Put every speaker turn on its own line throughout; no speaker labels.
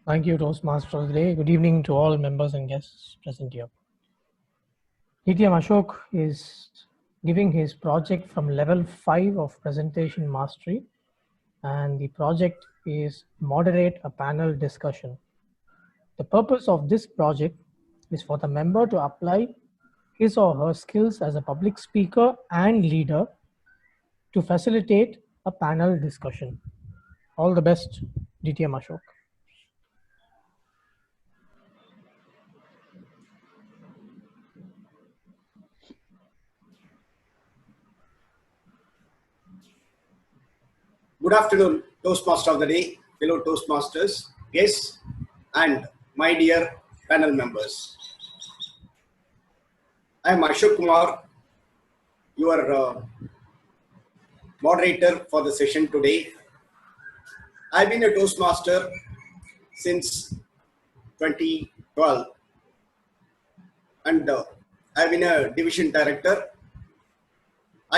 Thank you, Toastmasters today. Good evening to all members and guests present here. DTM Ashok is giving his project from level 5 of presentation mastery, and the project is moderate a panel discussion. The purpose of this project is for the member to apply his or her skills as a public speaker and leader to facilitate a panel discussion. All the best, DTM Ashok.
Good afternoon, Toastmaster of the day, fellow Toastmasters, guests, and my dear panel members. I am Ashok Kumar, your moderator for the session today. I've been a Toastmaster since 2012, and I've been a division director.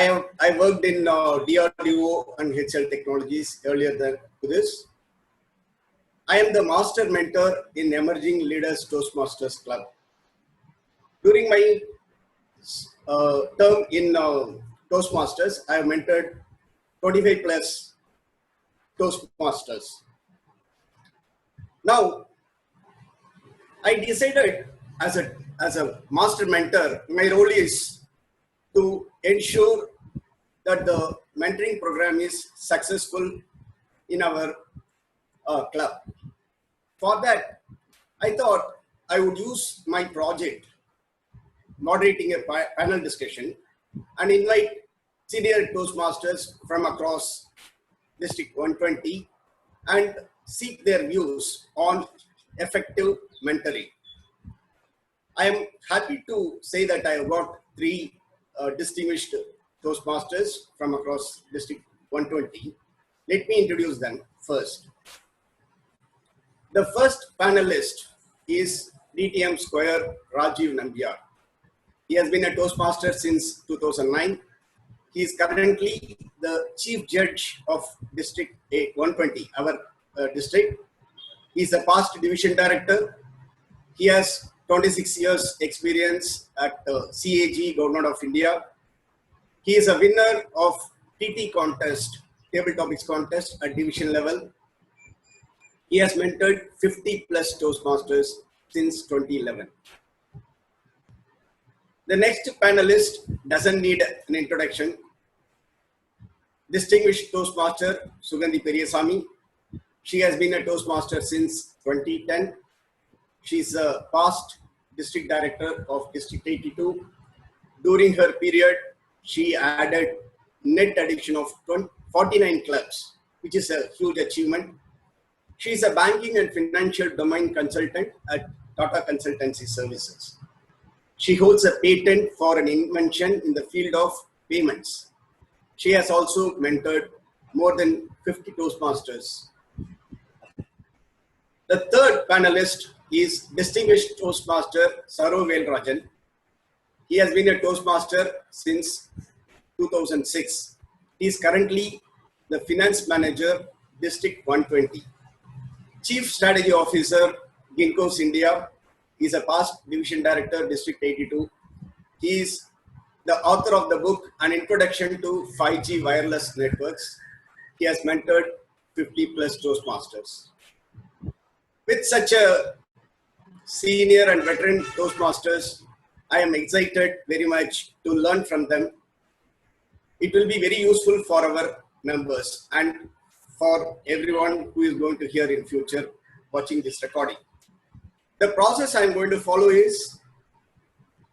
I worked in DRDO and HL Technologies earlier than this. I am the master mentor in Emerging Leaders Toastmasters Club. During my term in Toastmasters, I have mentored 25 plus Toastmasters. Now, I decided as a master mentor, my role is to ensure that the mentoring program is successful in our club. For that, I thought I would use my project, moderating a panel discussion, and invite senior Toastmasters from across District 120 and seek their views on effective mentoring. I am happy to say that I have got three distinguished Toastmasters from across District 120. Let me introduce them first. The first panelist is DTM Square Rajeev Nambiar. He has been a Toastmaster since 2009. He is currently the Chief Judge of District 120, our district. He is a past Division Director. He has 26 years experience at CAG, Government of India. He is a winner of TT contest, table topics contest at division level. He has mentored 50 plus Toastmasters since 2011. The next panelist doesn't need an introduction. Distinguished Toastmaster Suganthi Periyasamy. She has been a Toastmaster since 2010. She is a past District Director of District 82. During her period, she added net addition of 49 clubs, which is a huge achievement. She is a banking and financial domain consultant at Tata Consultancy Services. She holds a patent for an invention in the field of payments. She has also mentored more than 50 Toastmasters. The third panelist is distinguished Toastmaster Saro Velrajan. He has been a Toastmaster since 2006. He is currently the Finance Manager, District 120. Chief Strategy Officer, Ginkgo's India. He is a past Division Director, District 82. He is the author of the book, An Introduction to 5G Wireless Networks. He has mentored 50 plus Toastmasters. With such a senior and veteran Toastmasters, I am excited very much to learn from them. It will be very useful for our members and for everyone who is going to hear in future watching this recording. The process I am going to follow is,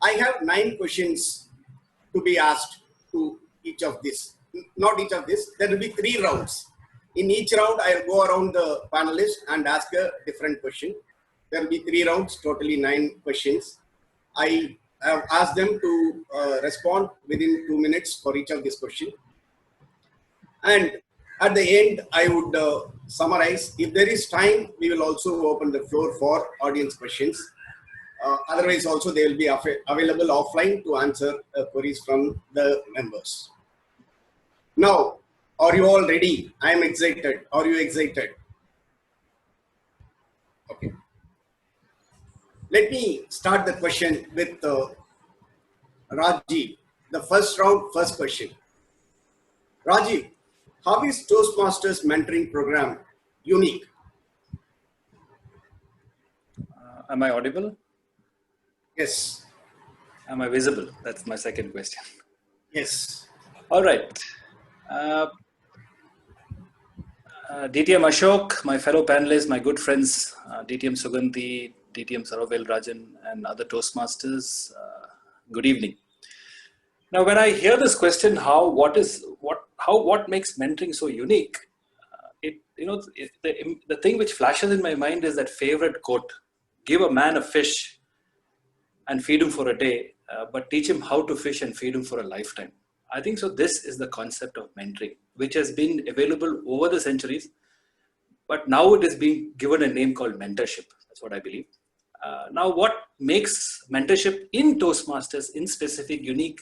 I have 9 questions to be asked to each of this. Not each of this, there will be 3 rounds. In each round, I will go around the panelists and ask a different question. There will be 3 rounds, totally 9 questions. I have asked them to respond within 2 minutes for each of these questions. And at the end, I would summarize. If there is time, we will also open the floor for audience questions. Otherwise, also they will be available offline to answer queries from the members. Now, are you all ready? I am excited. Are you excited? Okay. Let me start the question with Rajeev. The first round, first question. Rajeev, how is Toastmasters mentoring program unique?
Am I audible?
Yes.
Am I visible? That's my second question.
Yes.
All right. DTM Ashok, my fellow panelists, my good friends, DTM Suganthi, DTM Saro, Velrajan, and other Toastmasters, good evening. Now, when I hear this question, what makes mentoring so unique? The thing which flashes in my mind is that favorite quote: "Give a man a fish and feed him for a day, but teach him how to fish and feed him for a lifetime." I think so. This is the concept of mentoring, which has been available over the centuries, but now it is being given a name called mentorship. That's what I believe. Now, what makes mentorship in Toastmasters in specific unique?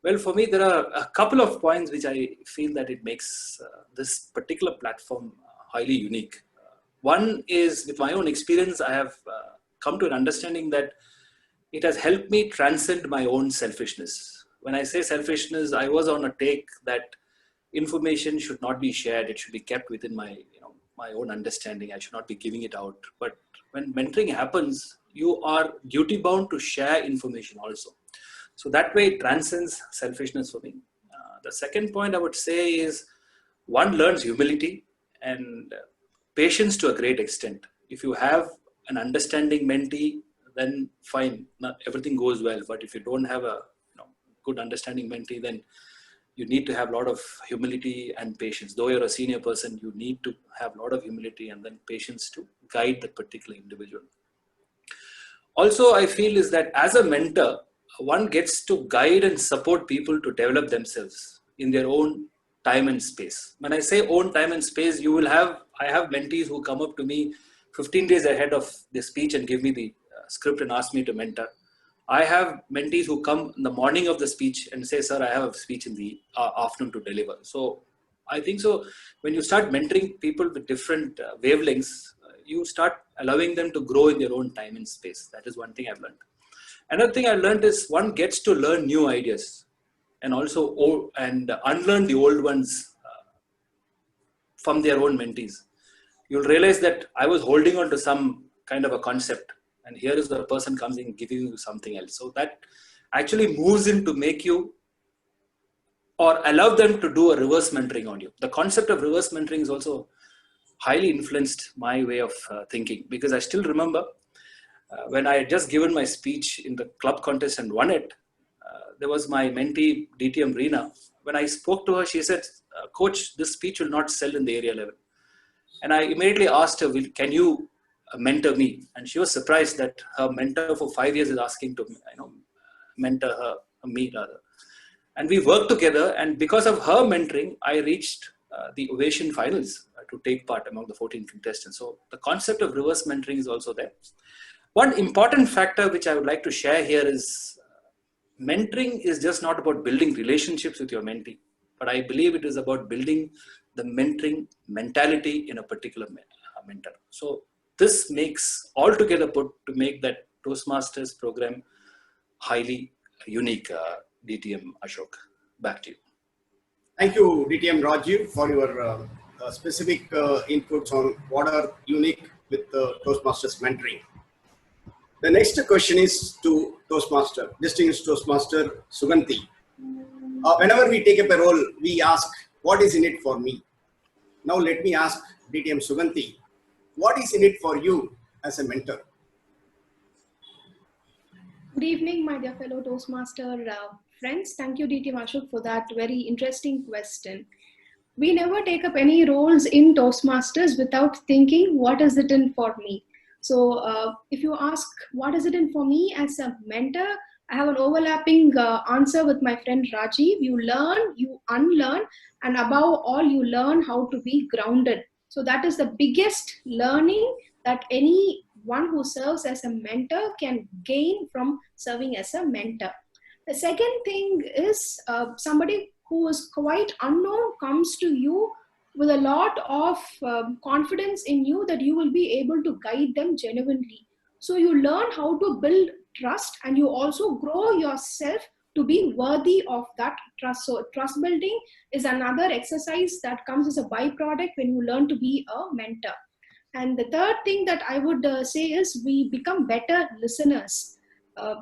Well, for me, there are a couple of points which I feel that it makes this particular platform highly unique. One is, with my own experience, I have come to an understanding that it has helped me transcend my own selfishness. When I say selfishness, I was on a take that information should not be shared. It should be kept within my own understanding. I should not be giving it out. But when mentoring happens, you are duty bound to share information also. So that way it transcends selfishness for me. The second point I would say is one learns humility and patience to a great extent. If you have an understanding mentee, then fine, everything goes well. But if you don't have a good understanding mentee, then you need to have a lot of humility and patience. Though you're a senior person, you need to have a lot of humility and then patience to guide that particular individual. Also, I feel is that as a mentor, one gets to guide and support people to develop themselves in their own time and space. When I say own time and space, I have mentees who come up to me 15 days ahead of the speech and give me the script and ask me to mentor. I have mentees who come in the morning of the speech and say, "Sir, I have a speech in the afternoon to deliver." So I think so. When you start mentoring people with different wavelengths, you start allowing them to grow in their own time and space. That is one thing I've learned. Another thing I learned is one gets to learn new ideas and also unlearn the old ones from their own mentees. You'll realize that I was holding on to some kind of a concept, and here is the person comes in giving you something else. So that actually moves in to make you or allow them to do a reverse mentoring on you. The concept of reverse mentoring is also highly influenced my way of thinking, because I still remember when I had just given my speech in the club contest and won it. There was my mentee DTM Reena. When I spoke to her, she said, "Coach, this speech will not sell in the area level." And I immediately asked her, "Can you mentor me?" And she was surprised that her mentor for 5 years is asking to mentor her, me rather. And we worked together, and because of her mentoring, I reached the Ovation finals to take part among the 14 contestants. So the concept of reverse mentoring is also there. One important factor which I would like to share here is mentoring is just not about building relationships with your mentee, but I believe it is about building the mentoring mentality in a particular mentor. So this makes altogether put to make that Toastmasters program highly unique. DTM Ashok, back to you.
Thank you, DTM Rajeev, for your specific inputs on what are unique with Toastmasters mentoring. The next question is to Toastmaster, distinguished Toastmaster Suganthi. Whenever we take up a role, we ask, what is in it for me? Now let me ask DTM Suganthi, what is in it for you as a mentor?
Good evening, my dear fellow Toastmaster friends. Thank you, DTM Ashok, for that very interesting question. We never take up any roles in Toastmasters without thinking, what is it in for me? So if you ask, what is it in for me as a mentor? I have an overlapping answer with my friend Rajeev. You learn, you unlearn, and above all, you learn how to be grounded. So that is the biggest learning that anyone who serves as a mentor can gain from serving as a mentor. The second thing is somebody who is quite unknown comes to you with a lot of confidence in you that you will be able to guide them genuinely. So you learn how to build trust, and you also grow yourself to be worthy of that trust. So trust building is another exercise that comes as a byproduct when you learn to be a mentor. And the third thing that I would say is we become better listeners. Uh,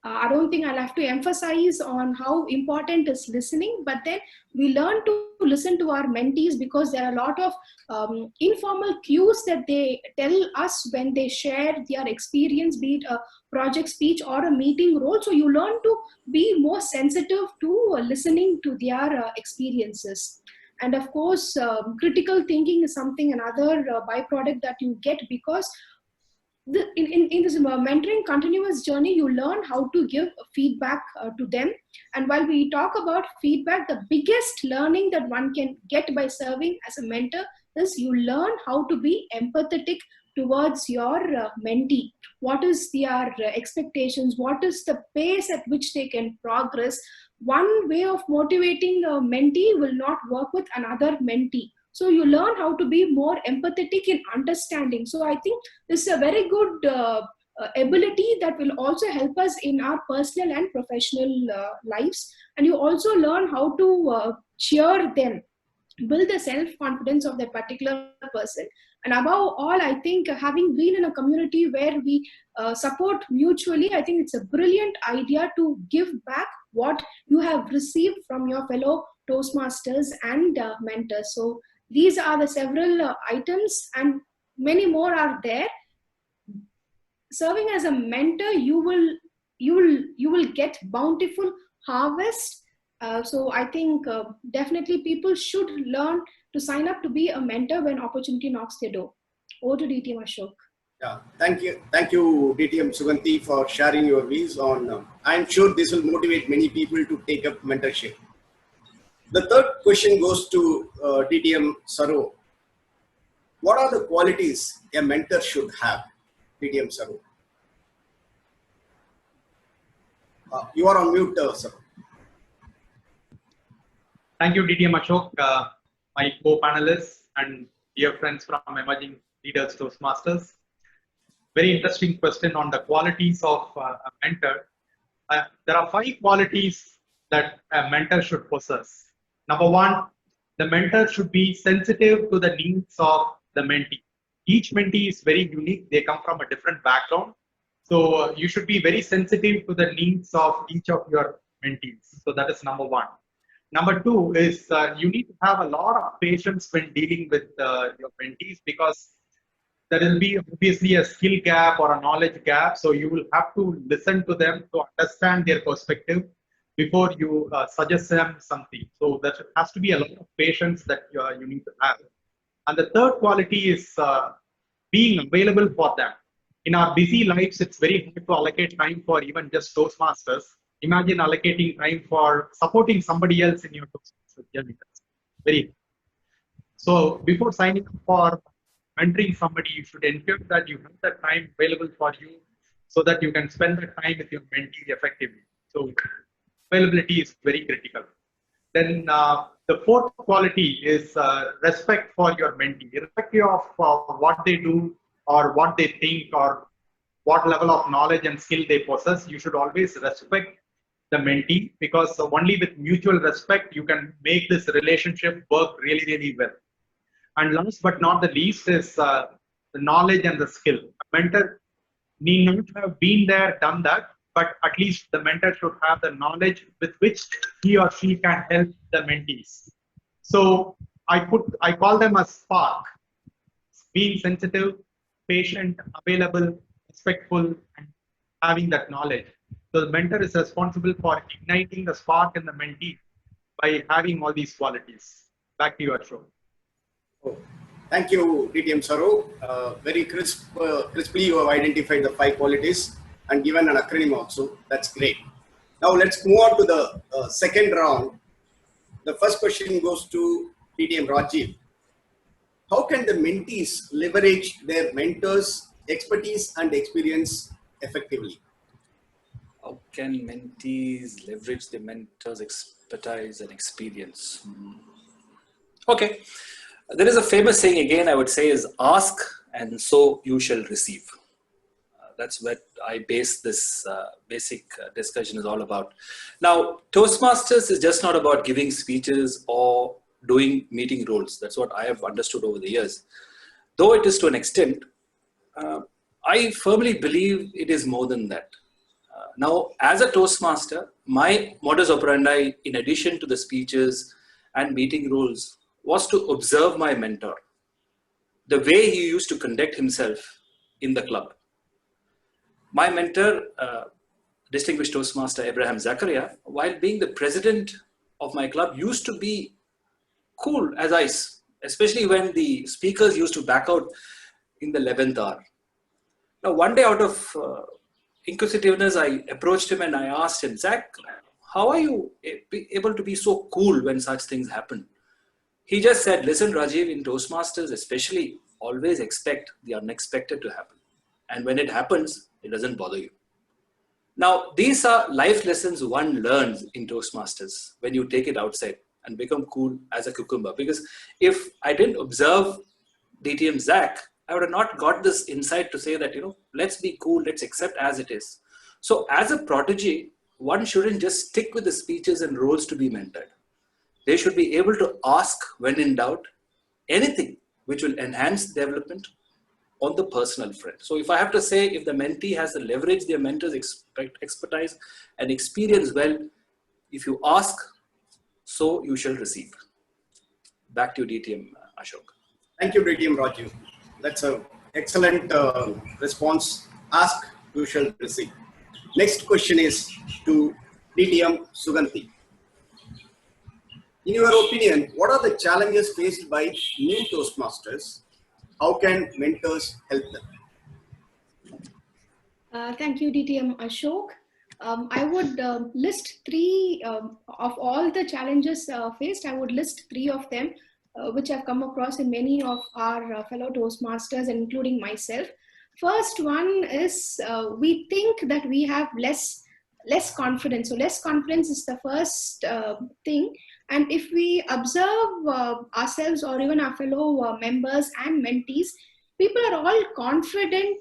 I don't think I'll have to emphasize on how important is listening, but then we learn to listen to our mentees because there are a lot of informal cues that they tell us when they share their experience, be it a project speech or a meeting role. So you learn to be more sensitive to listening to their experiences. And of course, critical thinking is something, another byproduct that you get, because in this mentoring continuous journey, you learn how to give feedback to them. And while we talk about feedback, the biggest learning that one can get by serving as a mentor is you learn how to be empathetic towards your mentee. What is their expectations? What is the pace at which they can progress? One way of motivating a mentee will not work with another mentee. So you learn how to be more empathetic in understanding. So I think this is a very good ability that will also help us in our personal and professional lives. And you also learn how to cheer them, build the self-confidence of that particular person. And above all, I think having been in a community where we support mutually, I think it's a brilliant idea to give back what you have received from your fellow Toastmasters and mentors. So these are the several items, and many more are there. Serving as a mentor, you will get bountiful harvest. So I think definitely people should learn to sign up to be a mentor when opportunity knocks their door. Over to DTM Ashok.
Yeah, thank you, DTM Suganthi, for sharing your views on. I'm sure this will motivate many people to take up mentorship. The third question goes to DTM Saro. What are the qualities a mentor should have, DTM Saro? You are on mute, Saro.
Thank you, DTM Ashok, my co-panelists and dear friends from Emerging Leaders Toastmasters. Very interesting question on the qualities of a mentor. There are 5 qualities that a mentor should possess. Number 1, the mentor should be sensitive to the needs of the mentee. Each mentee is very unique. They come from a different background. So you should be very sensitive to the needs of each of your mentees. So that is number 1. Number 2 is you need to have a lot of patience when dealing with your mentees, because there will be obviously a skill gap or a knowledge gap. So you will have to listen to them to understand their perspective before you suggest them something. So there has to be a lot of patience that you need to have. And the third quality is being available for them. In our busy lives, it's very hard to allocate time for even just Toastmasters. Imagine allocating time for supporting somebody else in your Toastmasters journey. That's very hard. So before signing up for mentoring somebody, you should ensure that you have that time available for you so that you can spend the time with your mentee effectively. So availability is very critical. Then the fourth quality is respect for your mentee, irrespective of what they do or what they think or what level of knowledge and skill they possess. You should always respect the mentee, because only with mutual respect you can make this relationship work really, really well. And last but not the least is the knowledge and the skill. A mentor need not have been there, done that, but at least the mentor should have the knowledge with which he or she can help the mentees. So I call them a spark, being sensitive, patient, available, respectful, and having that knowledge. So the mentor is responsible for igniting the spark in the mentee by having all these qualities. Back to you, Ashok.
Oh, thank you, DTM Saro. Very crisply you have identified the 5 qualities and given an acronym also. That's great. Now let's move on to the second round. The first question goes to DTM Rajeev. How can the mentees leverage their mentors' expertise and experience effectively?
How can mentees leverage the mentor's expertise and experience? Okay. There is a famous saying again, I would say, is ask and so you shall receive. That's what I base this basic discussion is all about. Now, Toastmasters is just not about giving speeches or doing meeting roles. That's what I have understood over the years. Though it is to an extent, I firmly believe it is more than that. Now, as a Toastmaster, my modus operandi, in addition to the speeches and meeting roles, was to observe my mentor, the way he used to conduct himself in the club. My mentor, distinguished Toastmaster Abraham Zakaria, while being the president of my club, used to be cool as ice, especially when the speakers used to back out in the 11th hour. Now, one day out of inquisitiveness, I approached him and I asked him, Zach, how are you able to be so cool when such things happen? He just said, listen, Rajeev, in Toastmasters especially, always expect the unexpected to happen. And when it happens, it doesn't bother you. Now, these are life lessons one learns in Toastmasters when you take it outside and become cool as a cucumber. Because if I didn't observe DTM Zach, I would have not got this insight to say that, let's be cool, let's accept as it is. So as a prodigy, one shouldn't just stick with the speeches and roles to be mentored. They should be able to ask when in doubt anything which will enhance development on the personal front. So if I have to say, if the mentee has to leverage their mentor's expertise and experience well, if you ask, so you shall receive. Back to you, DTM Ashok.
Thank you, DTM Rajeev. That's an excellent response. Ask, you shall receive. Next question is to DTM Suganthi. In your opinion, what are the challenges faced by new Toastmasters? How can mentors help them?
Thank you, DTM Ashok. I would list three of all the challenges faced. I would list three of them, which I've come across in many of our fellow Toastmasters, including myself. First one is we think that we have less confidence. So less confidence is the first thing. And if we observe ourselves or even our fellow members and mentees, people are all confident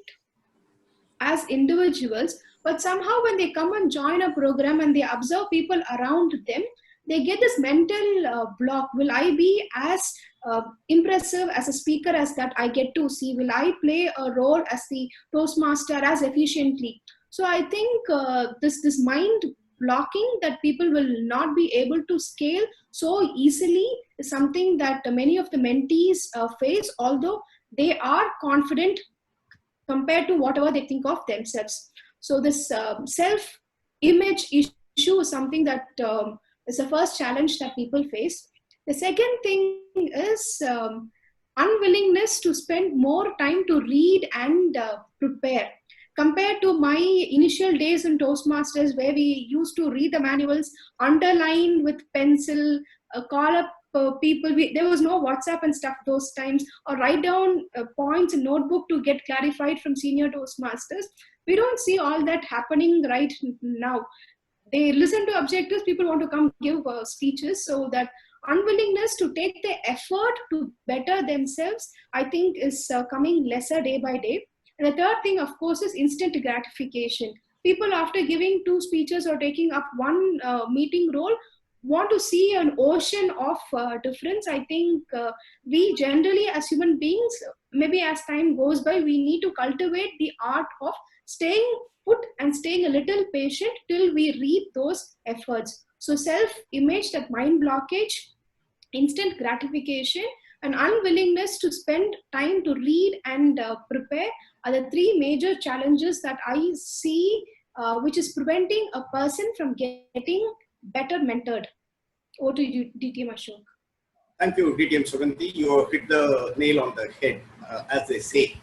as individuals, but somehow when they come and join a program and they observe people around them, they get this mental block. Will I be as impressive as a speaker as that I get to see? Will I play a role as the Toastmaster as efficiently? So I think this mind blocking that people will not be able to scale so easily is something that many of the mentees face, although they are confident compared to whatever they think of themselves. So this self-image issue is something that is the first challenge that people face. The second thing is unwillingness to spend more time to read and prepare. Compared to my initial days in Toastmasters, where we used to read the manuals, underline with pencil, call up people, there was no WhatsApp and stuff those times, or write down points in notebook to get clarified from senior Toastmasters. We don't see all that happening right now. They listen to objectives, people want to come give speeches, so that unwillingness to take the effort to better themselves, I think, is coming lesser day by day. And the third thing, of course, is instant gratification. People, after giving 2 speeches or taking up 1 meeting role, want to see an ocean of difference. I think we generally, as human beings, maybe as time goes by, we need to cultivate the art of staying put and staying a little patient till we reap those efforts. So self-image, that mind blockage, instant gratification, and unwillingness to spend time to read and prepare are the 3 major challenges that I see, which is preventing a person from getting better mentored. Over to you, DTM Ashok.
Thank you, DTM Suganthi. You hit the nail on the head, as they say.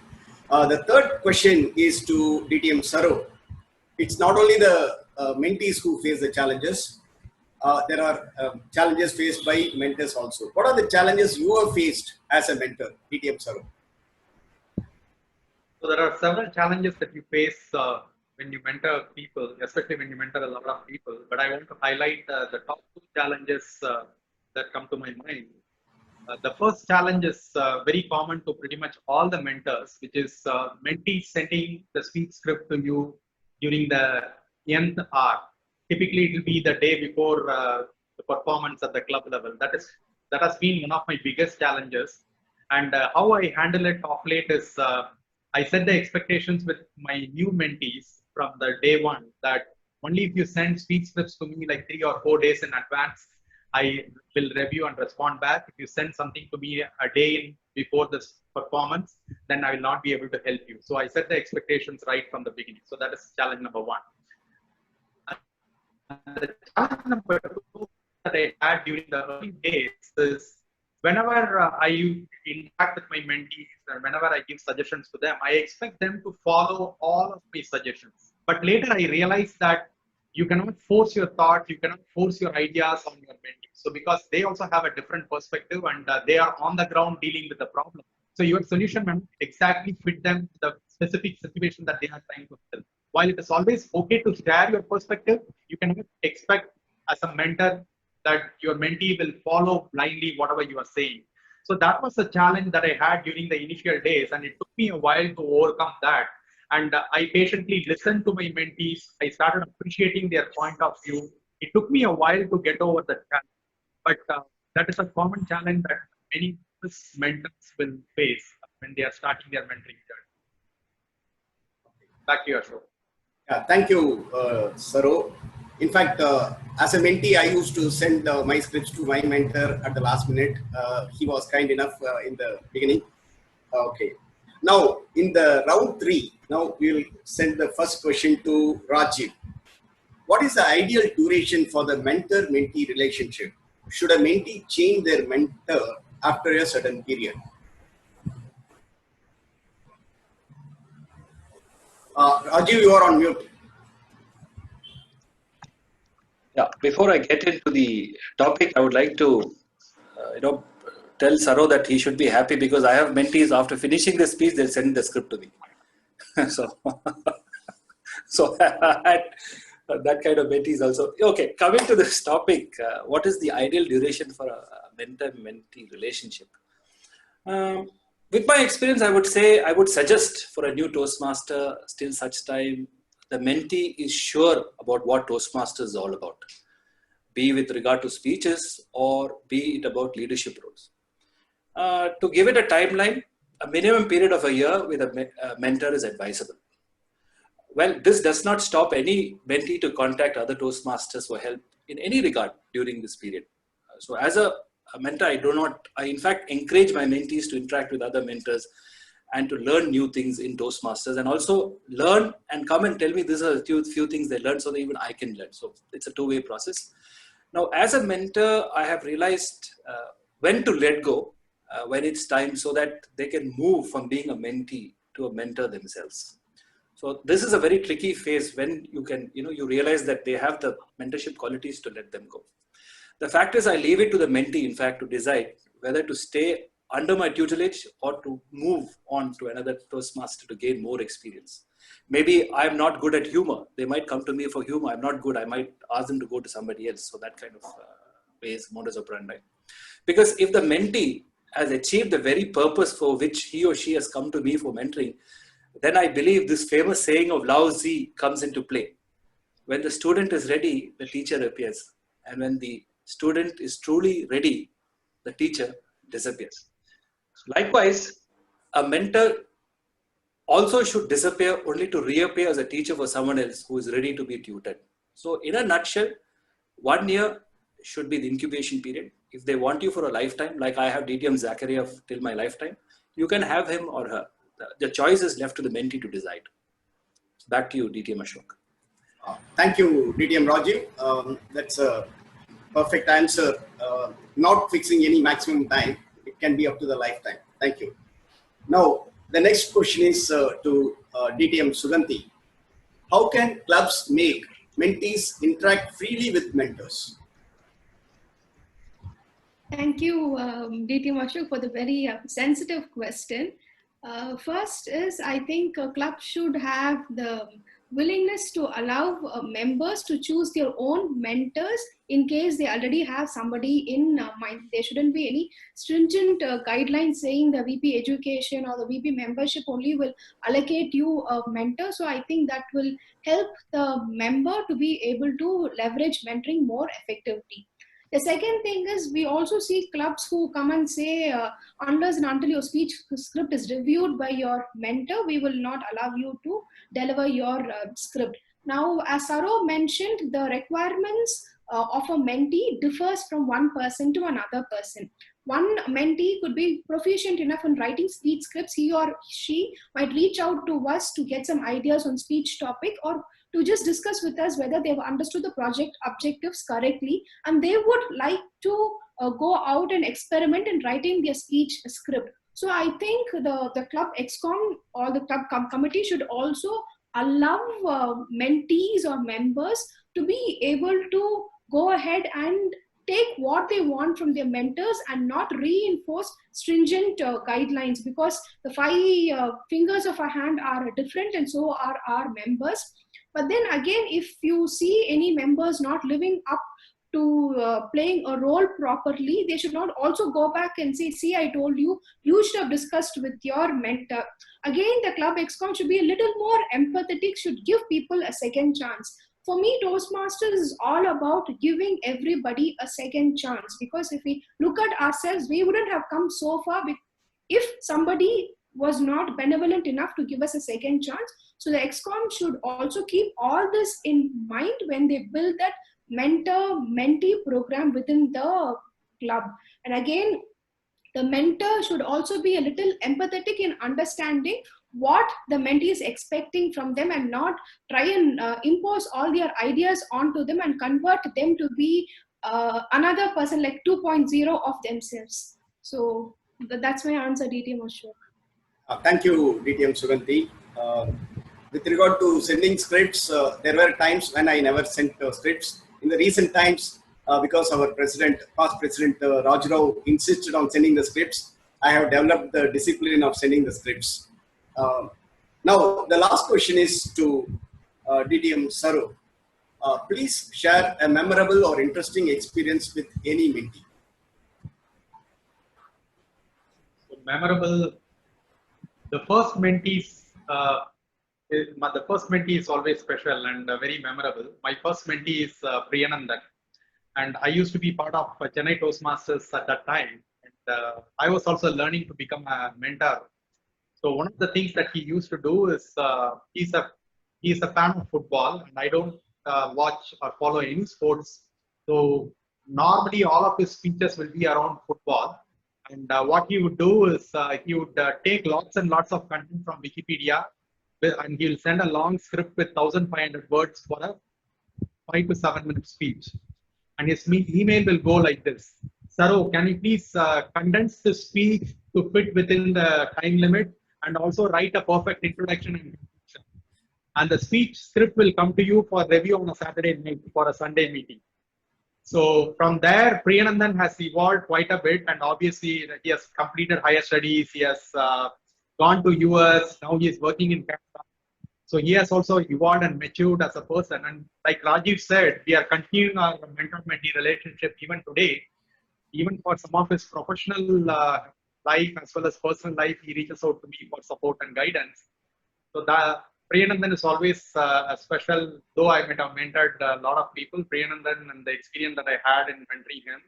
The third question is to DTM Saro. It's not only the mentees who face the challenges. There are challenges faced by mentors also. What are the challenges you have faced as a mentor, DTM Saro?
So there are several challenges that you face when you mentor people, especially when you mentor a lot of people. But I want to highlight the top 2 challenges that come to my mind. The first challenge is very common to pretty much all the mentors, which is mentees sending the speech script to you during the nth hour. Typically, it will be the day before the performance at the club level. That has been one of my biggest challenges. And how I handle it of late is I set the expectations with my new mentees from the day one that only if you send speech scripts to me like 3 or 4 days in advance, I will review and respond back. If you send something to me a day before this performance, then I will not be able to help you. So I set the expectations right from the beginning. So that is challenge number one. And the challenge number two that I had during the early days is whenever I interact with my mentees and whenever I give suggestions to them, I expect them to follow all of my suggestions. But later I realized that you cannot force your thoughts, you cannot force your ideas on your mentees. So because they also have a different perspective and they are on the ground dealing with the problem. So your solution may not exactly fit them to the specific situation that they are trying to fill. While it is always okay to share your perspective, you cannot expect as a mentor that your mentee will follow blindly whatever you are saying. So that was a challenge that I had during the initial days, and it took me a while to overcome that. And I patiently listened to my mentees. I started appreciating their point of view. It took me a while to get over that challenge, but that is a common challenge that many mentors will face when they are starting their mentoring journey. Back to you, Ashok.
Yeah, thank you, Saro. In fact, as a mentee, I used to send my scripts to my mentor at the last minute. He was kind enough in the beginning. Okay. Now, in the round 3, now we'll send the first question to Rajeev. What is the ideal duration for the mentor-mentee relationship? Should a mentee change their mentor after a certain period? Rajeev, you are on mute.
Yeah, before I get into the topic, I would like to, tell Saro that he should be happy because I have mentees after finishing the speech, they'll send the script to me. so I had that kind of mentees also. Okay, coming to this topic, what is the ideal duration for a mentor-mentee relationship? With my experience, I would suggest for a new Toastmaster, still such time, the mentee is sure about what Toastmasters is all about, be with regard to speeches or be it about leadership roles. To give it a timeline, a minimum period of a year with a mentor is advisable. Well, this does not stop any mentee to contact other Toastmasters for help in any regard during this period. So as a mentor, I in fact encourage my mentees to interact with other mentors and to learn new things in Toastmasters and also learn and come and tell me these are a few things they learned so that even I can learn. So it's a two-way process. Now, as a mentor, I have realized when to let go when it's time so that they can move from being a mentee to a mentor themselves. So this is a very tricky phase when you realize that they have the mentorship qualities to let them go. The fact is I leave it to the mentee, in fact, to decide whether to stay under my tutelage or to move on to another Toastmaster to gain more experience. Maybe I'm not good at humor. They might come to me for humor. I'm not good. I might ask them to go to somebody else. So that kind of ways, modus operandi. Because if the mentee has achieved the very purpose for which he or she has come to me for mentoring, then I believe this famous saying of Lao Tzu comes into play. When the student is ready, the teacher appears. And when the student is truly ready, the teacher disappears. Likewise, a mentor also should disappear only to reappear as a teacher for someone else who is ready to be tutored. So in a nutshell, 1 year should be the incubation period. If they want you for a lifetime, like I have DTM Zachariah till my lifetime, you can have him or her. The choice is left to the mentee to decide. Back to you, DTM Ashok.
Thank you, DTM Rajeev. That's a perfect answer. Not fixing any maximum time. It can be up to the lifetime. Thank you. Now, the next question is to DTM Suganthi. How can clubs make mentees interact freely with mentors?
Thank you, DTM Ashok, for the very sensitive question. First is, I think a club should have the willingness to allow members to choose their own mentors in case they already have somebody in mind. There shouldn't be any stringent guidelines saying the VP education or the VP membership only will allocate you a mentor. So I think that will help the member to be able to leverage mentoring more effectively. The second thing is we also see clubs who come and say, unless and until your speech script is reviewed by your mentor, we will not allow you to deliver your script. Now, as Saro mentioned, the requirements of a mentee differs from one person to another person. One mentee could be proficient enough in writing speech scripts. He or she might reach out to us to get some ideas on speech topic, or to just discuss with us whether they've understood the project objectives correctly, and they would like to go out and experiment in writing their speech script. So I think the club ExCom or the club committee should also allow mentees or members to be able to go ahead and take what they want from their mentors and not reinforce stringent guidelines, because the five fingers of our hand are different and so are our members. But then again, if you see any members not living up to playing a role properly, they should not also go back and say, see, I told you, you should have discussed with your mentor. Again, the club ExCom should be a little more empathetic, should give people a second chance. For me, Toastmasters is all about giving everybody a second chance, because if we look at ourselves, we wouldn't have come so far if somebody was not benevolent enough to give us a second chance. So the ExCom should also keep all this in mind when they build that mentor-mentee program within the club. And again, the mentor should also be a little empathetic in understanding what the mentee is expecting from them, and not try and impose all their ideas onto them and convert them to be another person like 2.0 of themselves. So that's my answer, DTM Ashok.
Thank you, DTM Suganthi. With regard to sending scripts, there were times when I never sent scripts. In the recent times, because our past president Rajeev insisted on sending the scripts, I have developed the discipline of sending the scripts. Now, the last question is to DTM Saro. Please share a memorable or interesting experience with any mentee.
So memorable. The first mentee is always special and very memorable. My first mentee is Periyasamy, and I used to be part of Chennai Toastmasters at that time. And I was also learning to become a mentor. So one of the things that he used to do is he's a fan of football, and I don't watch or follow any sports. So normally all of his speeches will be around football. And what he would do is he would take lots and lots of content from Wikipedia, and he will send a long script with 1,500 words for a 5 to 7 minute speech. And his email will go like this: Saro, can you please condense the speech to fit within the time limit, and also write a perfect introduction and conclusion. And the speech script will come to you for review on a Saturday night for a Sunday meeting. So from there, Periyasamy has evolved quite a bit, and obviously he has completed higher studies. He has gone to US. Now he is working in Canada. So he has also evolved and matured as a person. And like Rajeev said, we are continuing our mentor-mentee relationship even today. Even for some of his professional life as well as personal life, he reaches out to me for support and guidance. So the Periyasamy is always a special, though I might have mentored a lot of people, Periyasamy and the experience that I had in mentoring him,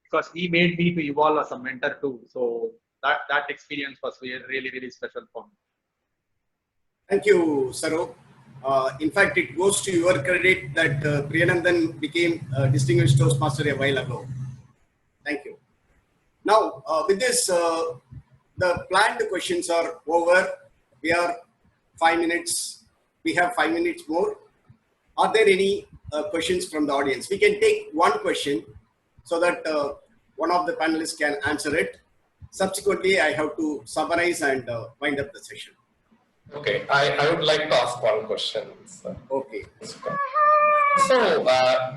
because he made me to evolve as a mentor too. So that experience was really, really special for me.
Thank you, Saro. In fact, it goes to your credit that Periyasamy became a distinguished Toastmaster a while ago. Thank you. Now, with this, the planned questions are over. We are 5 minutes. We have 5 minutes more. Are there any questions from the audience? We can take one question so that one of the panelists can answer it. Subsequently, I have to summarize and wind up the session.
Okay, I would like to ask one question.
Okay.
So,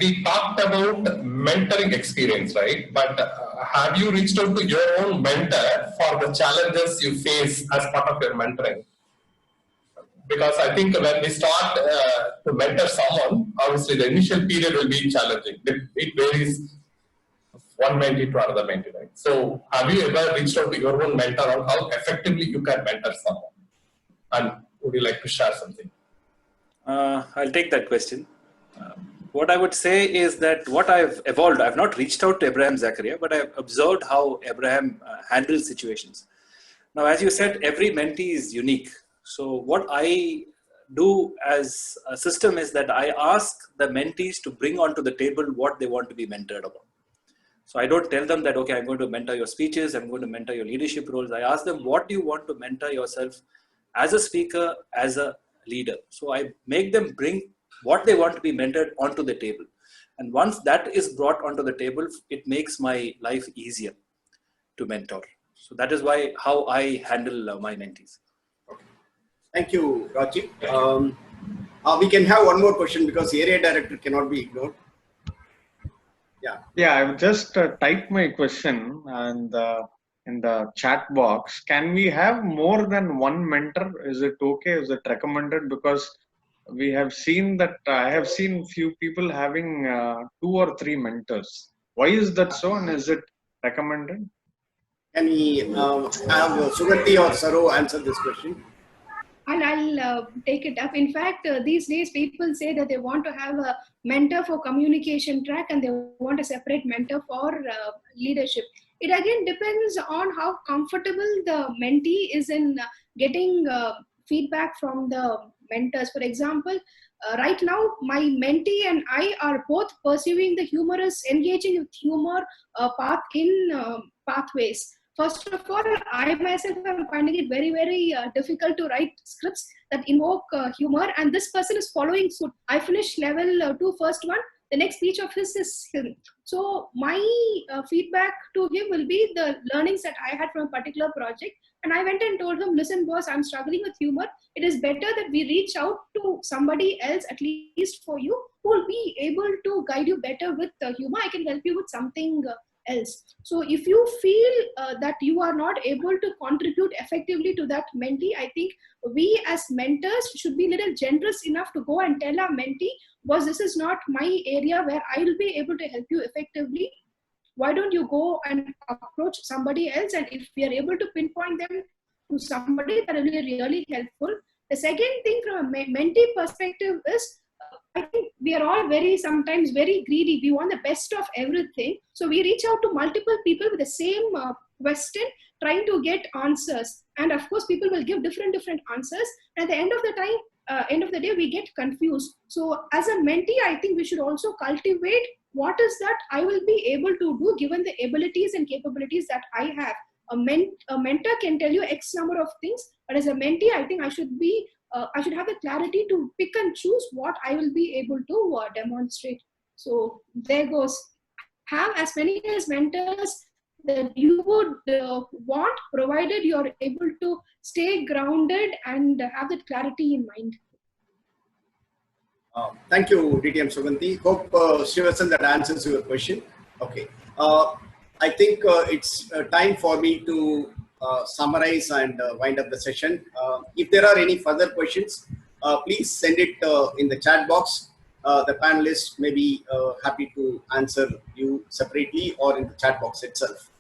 we talked about mentoring experience, right? But have you reached out to your own mentor for the challenges you face as part of your mentoring? because I think when we start to mentor someone, obviously the initial period will be challenging. It varies one mentee to another mentee, right? So have you ever reached out to your own mentor on how effectively you can mentor someone? And would you like to share something?
I'll take that question. What I would say is that what I've evolved, I've not reached out to Abraham Zakaria, but I've observed how Abraham handles situations. Now, as you said, every mentee is unique. So what I do as a system is that I ask the mentees to bring onto the table what they want to be mentored about. So I don't tell them that, okay, I'm going to mentor your speeches, I'm going to mentor your leadership roles. I ask them, what do you want to mentor yourself as a speaker, as a leader? So I make them bring what they want to be mentored onto the table. And once that is brought onto the table, it makes my life easier to mentor. So that is how I handle my mentees.
Okay. Thank you, Rajeev. We can have one more question because the area director cannot be ignored. Yeah.
Yeah, I've just typed my question and in the chat box. Can we have more than one mentor? Is it okay? Is it recommended? Because we have seen that I have seen few people having 2 or 3 mentors. Why is that so? And is it recommended?
Can we have Suganthi or Saro answer this question?
And I'll take it up. In fact, these days people say that they want to have a mentor for communication track and they want a separate mentor for leadership. It again depends on how comfortable the mentee is in getting feedback from the mentors. For example, right now my mentee and I are both pursuing the humorous, engaging with humor pathways. First of all, I myself am finding it very, very difficult to write scripts that invoke humor, and this person is following suit. I finished level 2 first one. The next speech of his is him. So my feedback to him will be the learnings that I had from a particular project. And I went and told him, listen, boss, I'm struggling with humor. It is better that we reach out to somebody else, at least for you, who will be able to guide you better with humor. I can help you with something else. So if you feel that you are not able to contribute effectively to that mentee, I think we as mentors should be a little generous enough to go and tell our mentee, boss, this is not my area where I will be able to help you effectively. Why don't you go and approach somebody else? And if we are able to pinpoint them to somebody, that will be really helpful. The second thing from a mentee perspective is, I think we are all sometimes very greedy. We want the best of everything. So we reach out to multiple people with the same question, trying to get answers. And of course, people will give different answers. And at the end of the day, we get confused. So as a mentee, I think we should also cultivate what is that I will be able to do given the abilities and capabilities that I have. A mentor can tell you X number of things, but as a mentee, I think I should have the clarity to pick and choose what I will be able to demonstrate. So there goes. Have as many as mentors that you would want, provided you're able to stay grounded and have that clarity in mind.
Thank you, DTM Suganthi. Hope, Shivasan, that answers your question. Okay. I think it's time for me to summarize and wind up the session. If there are any further questions, please send it in the chat box. The panelists may be happy to answer you separately or in the chat box itself.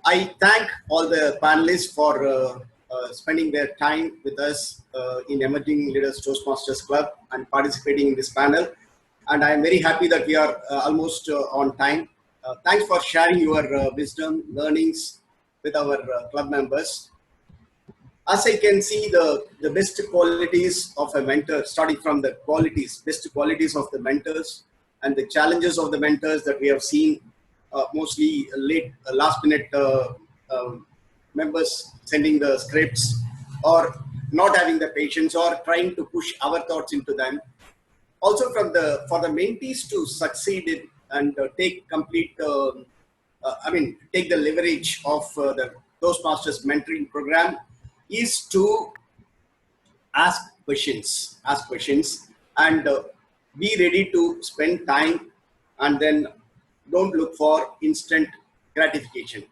I thank all the panelists for spending their time with us in Emerging Leaders Toastmasters Club and participating in this panel. And I am very happy that we are almost on time. Thanks for sharing your wisdom, learnings with our club members. As I can see, the best qualities of a mentor, starting from the best qualities of the mentors and the challenges of the mentors that we have seen, mostly last minute members sending the scripts or not having the patience or trying to push our thoughts into them. Also for the mentees to succeed and take complete, take the leverage of the Toastmasters mentoring program is to ask questions and be ready to spend time and then don't look for instant gratification.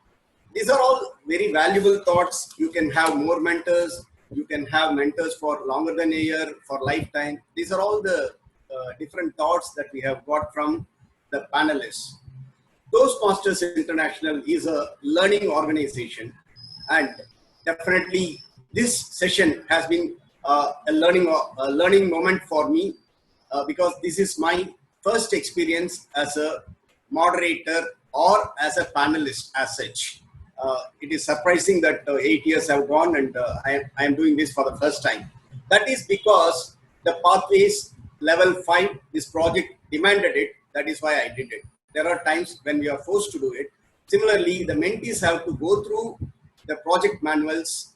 These are all very valuable thoughts. You can have more mentors, You can have mentors for longer than a year, for lifetime. These are all the different thoughts that we have got from the panelists. Toastmasters International is a learning organization, and definitely this session has been a learning moment for me because this is my first experience as a moderator or as a panelist as such. It is surprising that 8 years have gone and I am doing this for the first time. That is because the pathways level 5, this project demanded it. That is why I did it. There are times when we are forced to do it. Similarly, the mentees have to go through the project manuals.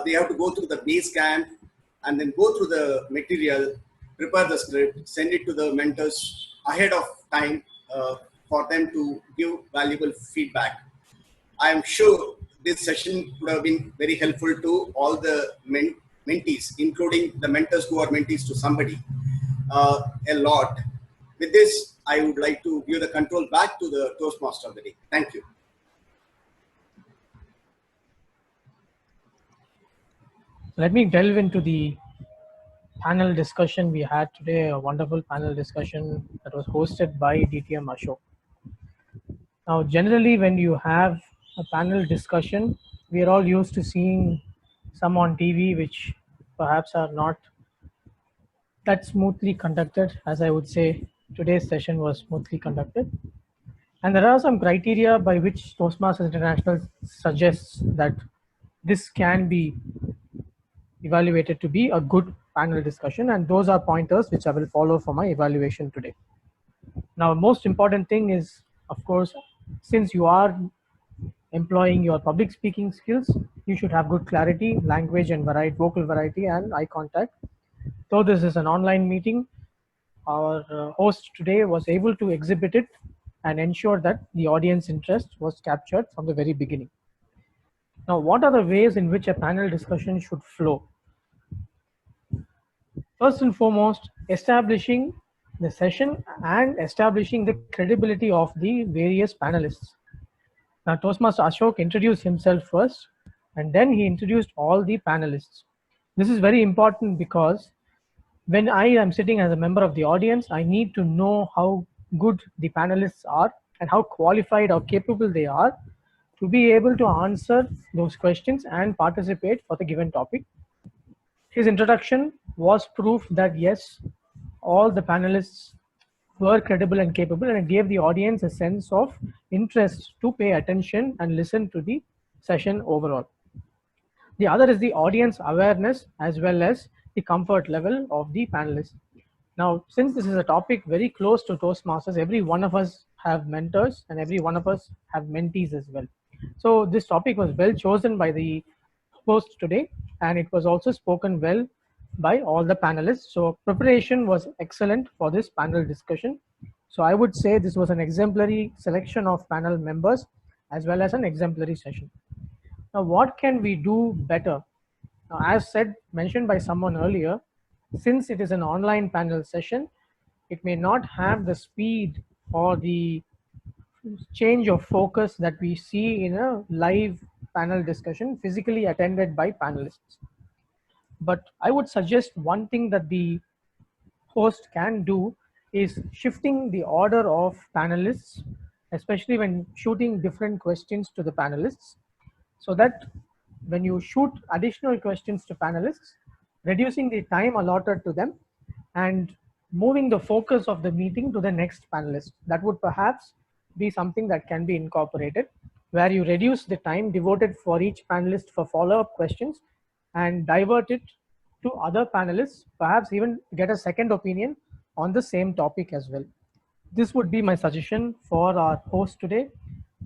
They have to go through the base camp and then go through the material, prepare the script, send it to the mentors ahead of time for them to give valuable feedback. I am sure this session would have been very helpful to all the mentees, including the mentors who are mentees to somebody, a lot. With this, I would like to give the control back to the Toastmaster of the day. Thank you.
Let me delve into the panel discussion we had today, a wonderful panel discussion that was hosted by DTM Ashok. Now, generally, when you have a panel discussion, we are all used to seeing some on TV, which perhaps are not that smoothly conducted. As I would say, today's session was smoothly conducted. And there are some criteria by which Toastmasters International suggests that this can be evaluated to be a good panel discussion, and those are pointers which I will follow for my evaluation today. Now, most important thing is, of course, since you are employing your public speaking skills, you should have good clarity, language and variety, vocal variety and eye contact. Though this is an online meeting, our host today was able to exhibit it and ensure that the audience interest was captured from the very beginning. Now, what are the ways in which a panel discussion should flow? First and foremost, establishing the session and establishing the credibility of the various panelists. Now, Toastmaster Ashok introduced himself first, and then he introduced all the panelists. This is very important because when I am sitting as a member of the audience, I need to know how good the panelists are and how qualified or capable they are to be able to answer those questions and participate for the given topic. His introduction was proof that yes, all the panelists were credible and capable, and it gave the audience a sense of interest to pay attention and listen to the session overall. The other is the audience awareness as well as the comfort level of the panelists. Now, since this is a topic very close to Toastmasters, every one of us have mentors and every one of us have mentees as well. So this topic was well chosen by the host today, and it was also spoken well by all the panelists. So preparation was excellent for this panel discussion. So I would say this was an exemplary selection of panel members as well as an exemplary session. Now, what can we do better? Now, as mentioned by someone earlier, since it is an online panel session, it may not have the speed or the change of focus that we see in a live panel discussion physically attended by panelists. But I would suggest one thing that the host can do is shifting the order of panelists, especially when shooting different questions to the panelists, so that when you shoot additional questions to panelists, reducing the time allotted to them and moving the focus of the meeting to the next panelist. That would perhaps be something that can be incorporated, where you reduce the time devoted for each panelist for follow-up questions and divert it to other panelists, perhaps even get a second opinion on the same topic as well. This would be my suggestion for our host today.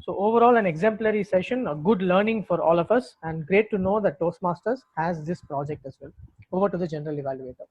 So overall, an exemplary session, a good learning for all of us, and great to know that Toastmasters has this project as well. Over to the general evaluator.